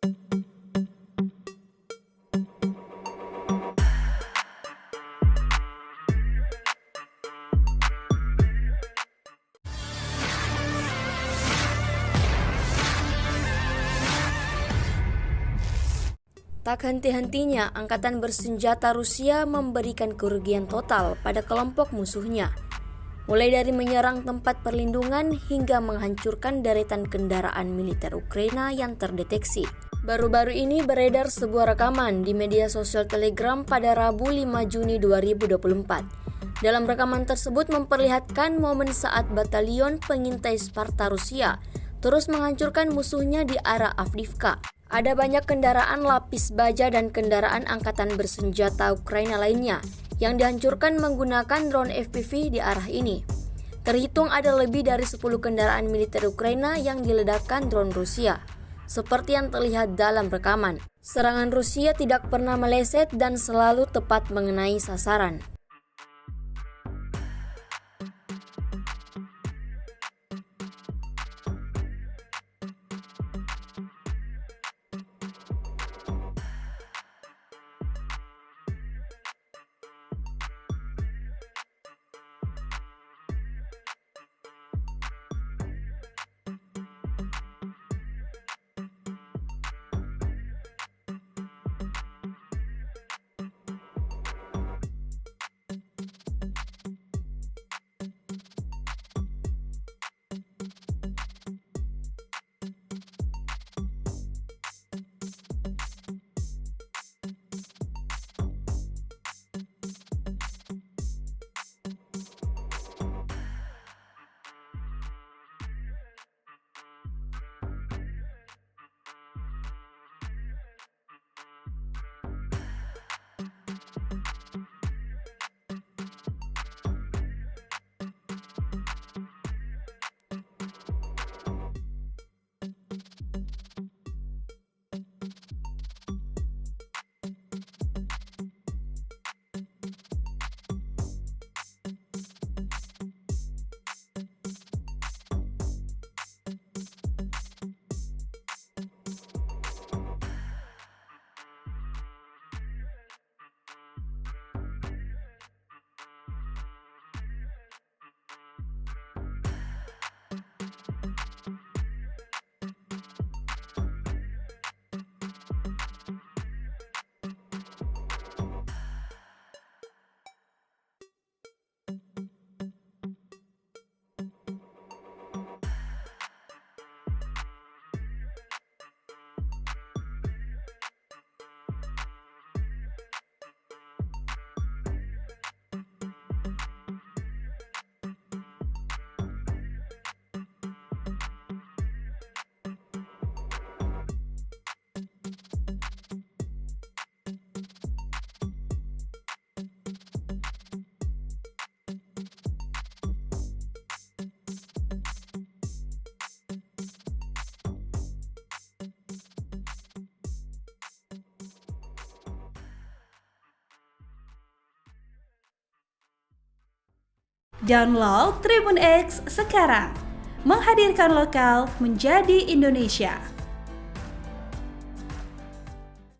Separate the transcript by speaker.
Speaker 1: Tak henti-hentinya, angkatan bersenjata Rusia memberikan kerugian total pada kelompok musuhnya, mulai dari menyerang tempat perlindungan hingga menghancurkan deretan kendaraan militer Ukraina yang terdeteksi. Baru-baru ini beredar sebuah rekaman di media sosial Telegram pada Rabu 5 Juni 2024. Dalam rekaman tersebut memperlihatkan momen saat batalion pengintai Sparta Rusia terus menghancurkan musuhnya di arah Avdiivka. Ada banyak kendaraan lapis baja dan kendaraan angkatan bersenjata Ukraina lainnya yang dihancurkan menggunakan drone FPV di arah ini. Terhitung ada lebih dari 10 kendaraan militer Ukraina yang diledakkan drone Rusia, seperti yang terlihat dalam rekaman. Serangan Rusia tidak pernah meleset dan selalu tepat mengenai sasaran.
Speaker 2: Download Tribun X sekarang, menghadirkan lokal menjadi Indonesia.